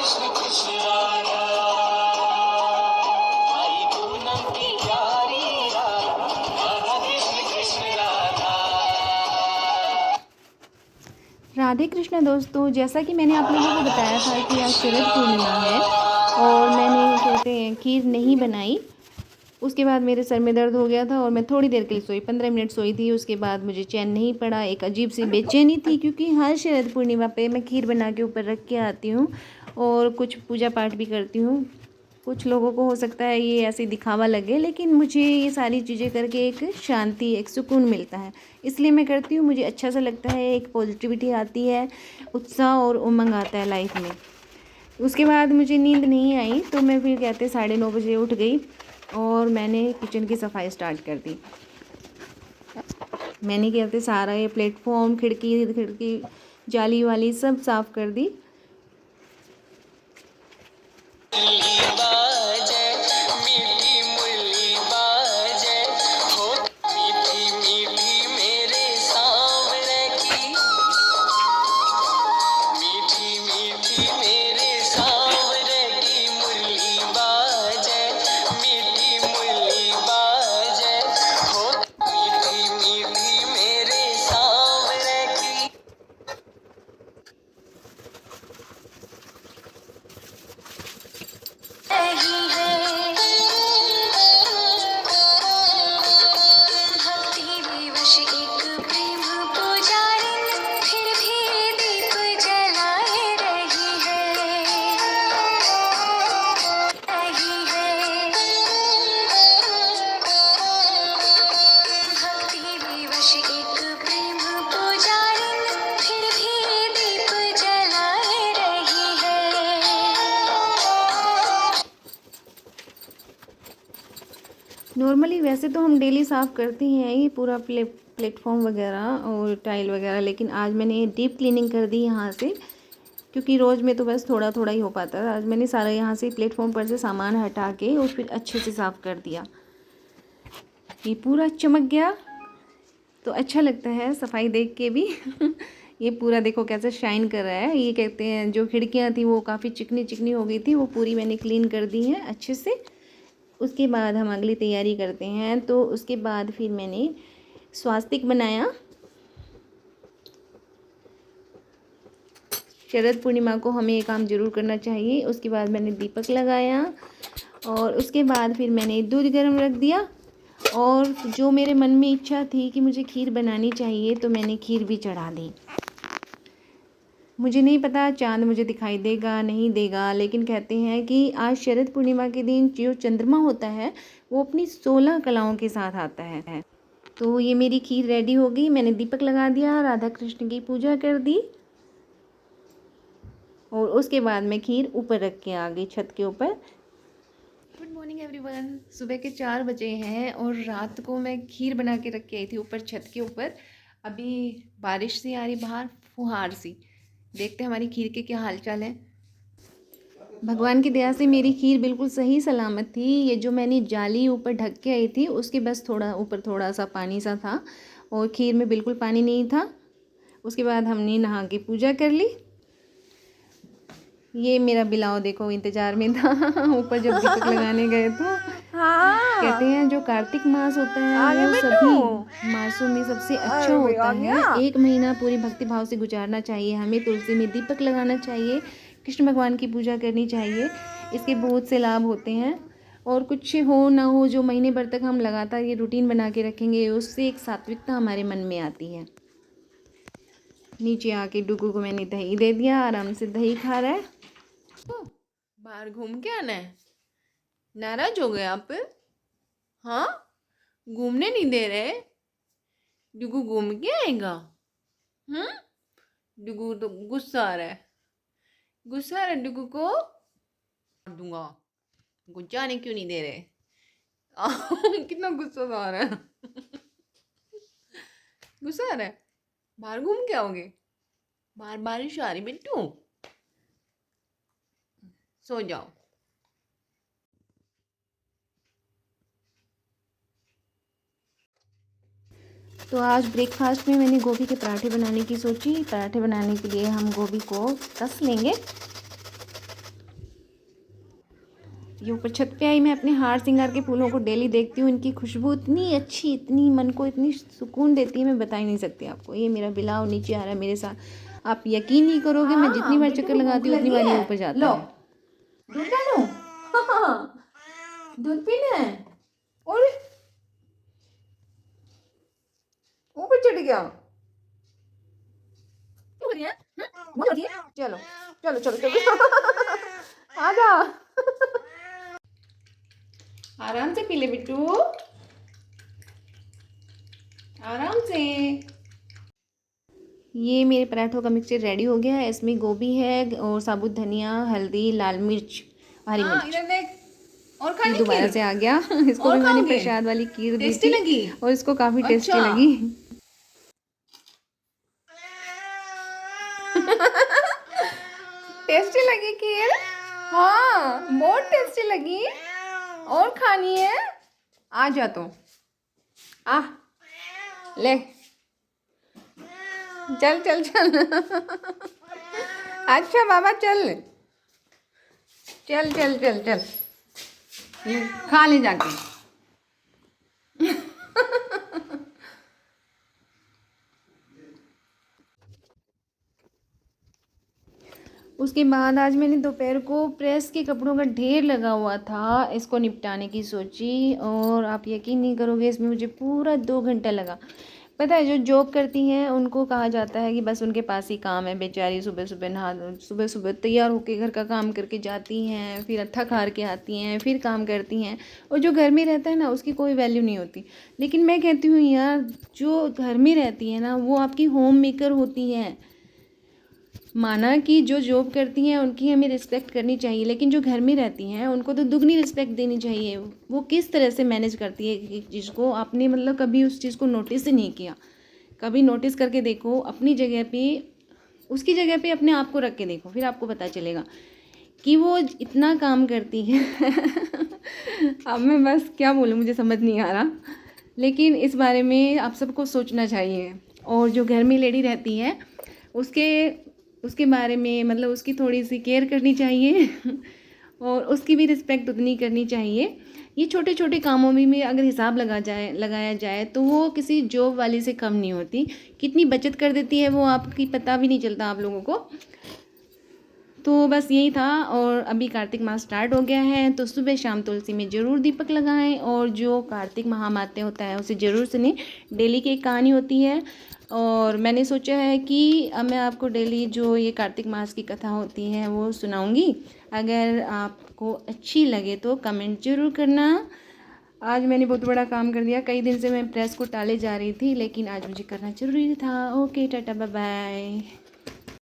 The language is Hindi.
कृष्ण कृष्ण राधा, आई पूनम की प्यारी राधा, राधा कृष्ण कृष्ण राधा। राधे कृष्णा दोस्तों, जैसा कि मैंने आप लोगों को बताया था कि आज शरद पूर्णिमा है और मैंने कहते हैं खीर नहीं बनाई। उसके बाद मेरे सर में दर्द हो गया था और मैं थोड़ी देर के लिए सोई, 15 मिनट सोई थी। उसके बाद मुझे चैन नहीं पड़ा, एक अजीब सी बेचैनी थी, क्योंकि हर शरद पूर्णिमा पे मैं खीर बना के ऊपर रख के आती हूँ और कुछ पूजा पाठ भी करती हूँ। कुछ लोगों को हो सकता है ये ऐसे दिखावा लगे, लेकिन मुझे ये सारी चीज़ें करके एक शांति, एक सुकून मिलता है, इसलिए मैं करती हूँ। मुझे अच्छा सा लगता है, एक पॉजिटिविटी आती है, उत्साह और उमंग आता है लाइफ में। उसके बाद मुझे नींद नहीं आई तो मैं फिर कहते 9:30 बजे उठ गई और मैंने किचन की सफाई स्टार्ट कर दी। मैंने कहते सारा ये प्लेटफॉर्म, खिड़की खिड़की, जाली वाली सब साफ़ कर दी। मुरली बाजे, मीठी मुरली बाजे, हो मीठी मीठी मेरे सांवरे की, मीठी मीठी मेरे सांवरे की मुरली बाजे, मीठी मुरली बाजे, हो मीठी मीठी मेरे सांवरे की। नहीं है भक्ति विवश एक प्रेम पुजारिन, फिर भी दीप जलाए रही है, रही है। भक्ति विवश एक प्रेम पुजारिन, फिर भी दीप जलाए रही है। नॉर्मली वैसे तो हम डेली साफ़ करते हैं ये पूरा प्लेटफॉर्म वगैरह और टाइल वगैरह, लेकिन आज मैंने डीप क्लीनिंग कर दी यहाँ से, क्योंकि रोज़ में तो बस थोड़ा थोड़ा ही हो पाता है। आज मैंने सारा यहाँ से प्लेटफॉर्म पर से सामान हटा के और फिर अच्छे से साफ़ कर दिया। ये पूरा चमक गया तो अच्छा लगता है सफाई देख के भी। ये पूरा देखो कैसे शाइन कर रहा है। ये कहते हैं जो खिड़कियाँ थी वो काफ़ी चिकनी चिकनी हो गई थी, वो पूरी मैंने क्लीन कर दी हैं अच्छे से। उसके बाद हम अगली तैयारी करते हैं। तो उसके बाद फिर मैंने स्वास्तिक बनाया। शरद पूर्णिमा को हमें ये काम ज़रूर करना चाहिए। उसके बाद मैंने दीपक लगाया और उसके बाद फिर मैंने दूध गर्म रख दिया, और जो मेरे मन में इच्छा थी कि मुझे खीर बनानी चाहिए तो मैंने खीर भी चढ़ा दी। मुझे नहीं पता चाँद मुझे दिखाई देगा नहीं देगा, लेकिन कहते हैं कि आज शरद पूर्णिमा के दिन जो चंद्रमा होता है वो अपनी 16 कलाओं के साथ आता है। तो ये मेरी खीर रेडी हो गई। मैंने दीपक लगा दिया, राधा कृष्ण की पूजा कर दी और उसके बाद मैं खीर ऊपर रख के आ गई छत के ऊपर। Good morning everyone. सुबह के 4 बजे हैं और रात को मैं खीर बना के रख के आई थी ऊपर छत के ऊपर। अभी बारिश सी आ रही बाहर, फुहार सी। देखते हैं हमारी खीर के क्या हाल चाल है। भगवान की दया से मेरी खीर बिल्कुल सही सलामत थी। ये जो मैंने जाली ऊपर ढक के आई थी उसके बस थोड़ा ऊपर थोड़ा सा पानी सा था और खीर में बिल्कुल पानी नहीं था। उसके बाद हमने नहा के पूजा कर ली। ये मेरा बिलाव देखो इंतज़ार में था ऊपर जब दीपक लगाने गए तो। कहते हैं जो कार्तिक मास होता है वो सभी मासों में सबसे अच्छा होता है। एक महीना पूरी भक्ति भाव से गुजारना चाहिए हमें। तुलसी में दीपक लगाना चाहिए, कृष्ण भगवान की पूजा करनी चाहिए। इसके बहुत से लाभ होते हैं, और कुछ हो ना हो जो महीने भर तक हम लगातार ये रूटीन बना के रखेंगे उससे एक सात्विकता हमारे मन में आती है। नीचे आके डुगू को मैंने दही दे दिया, आराम से दही खा रहा है। बाहर घूम के आना है, नाराज हो गए आप? हाँ, घूमने नहीं दे रहे? डुगू घूम के आएगा? डुगू तो गुस्सा आ रहा है, गुस्सा आ रहा है डुगू को। मार दूंगा, जाने क्यों नहीं दे रहे? कितना गुस्सा आ रहा है। गुस्सा आ रहा है। बाहर घूम के आओगे? बाहर बारिश आ रही बिट्टू, सो जाओ। तो आज ब्रेकफास्ट में मैंने गोभी के पराठे बनाने की सोची। पराठे बनाने के लिए हम गोभी को कस लेंगे। ये ऊपर छत पे आई, मैं अपने हार श्रृंगार के फूलों को डेली देखती हूँ। इनकी खुशबू इतनी अच्छी, इतनी मन को इतनी सुकून देती है, मैं बता ही नहीं सकती आपको। ये मेरा बिलाव नीचे आ रहा है मेरे साथ, आप यकीन नहीं करोगे। मैं जितनी बार चक्कर लगाती हूँ उतनी बार ये ऊपर जाता है। दूध डालो, दूध पीना है, और ऊपर चढ़ गया। चलो चलो चलो चलो आ जा, आराम से पी ले बिट्टू, आराम से। ये मेरे पराठों का मिक्सचर रेडी हो गया है। इसमें गोभी है और साबुत धनिया, हल्दी, लाल मिर्च, हरी मिर्च। इधर देख, और ये खाने दोबारा की से आ गया। इसको और भी मैंने खाओगे? प्रसाद वाली खीर दी टेस्टी थी लगी? और इसको काफ़ी टेस्टी अच्छा। लगी। टेस्टी लगी खीर? हाँ बहुत टेस्टी लगी। और खानी है? आ जा तो, आ ले, चल चल चल। अच्छा बाबा चल चल चल चल चल, खा ले जाके। उसके बाद आज मैंने दोपहर को प्रेस के कपड़ों का ढेर लगा हुआ था, इसको निपटाने की सोची, और आप यकीन नहीं करोगे इसमें मुझे पूरा 2 घंटा लगा। पता है जो जॉब करती हैं उनको कहा जाता है कि बस उनके पास ही काम है। बेचारी सुबह सुबह तैयार होकर घर का काम करके जाती हैं, फिर थक हार के आती हैं, फिर काम करती हैं, और जो घर में रहता है ना उसकी कोई वैल्यू नहीं होती। लेकिन मैं कहती हूँ यार, जो घर में रहती है ना वो आपकी होम मेकर होती हैं। माना कि जो जॉब करती हैं उनकी हमें रिस्पेक्ट करनी चाहिए, लेकिन जो घर में रहती हैं उनको तो दुगनी रिस्पेक्ट देनी चाहिए। वो किस तरह से मैनेज करती है एक चीज़ को, आपने मतलब कभी उस चीज़ को नोटिस ही नहीं किया। कभी नोटिस करके देखो अपनी जगह पे, उसकी जगह पे अपने आप को रख के देखो, फिर आपको पता चलेगा कि वो इतना काम करती है। अब मैं बस क्या बोलूँ, मुझे समझ नहीं आ रहा, लेकिन इस बारे में आप सबको सोचना चाहिए। और जो घर में लेडी रहती है उसके बारे में मतलब उसकी थोड़ी सी केयर करनी चाहिए और उसकी भी रिस्पेक्ट उतनी करनी चाहिए। ये छोटे छोटे कामों में अगर हिसाब लगाया जाए तो वो किसी जॉब वाली से कम नहीं होती। कितनी बचत कर देती है वो, आपकी पता भी नहीं चलता आप लोगों को। तो बस यही था। और अभी कार्तिक मास स्टार्ट हो गया है, तो सुबह शाम तुलसी में ज़रूर दीपक लगाएं, और जो कार्तिक महामात्य होता है उसे ज़रूर सुने। डेली की एक कहानी होती है, और मैंने सोचा है कि अब मैं आपको डेली जो ये कार्तिक मास की कथा होती है वो सुनाऊंगी। अगर आपको अच्छी लगे तो कमेंट ज़रूर करना। आज मैंने बहुत बड़ा काम कर दिया, कई दिन से मैं प्रेस को टाले जा रही थी, लेकिन आज मुझे करना ज़रूरी था। Okay, tata bye bye.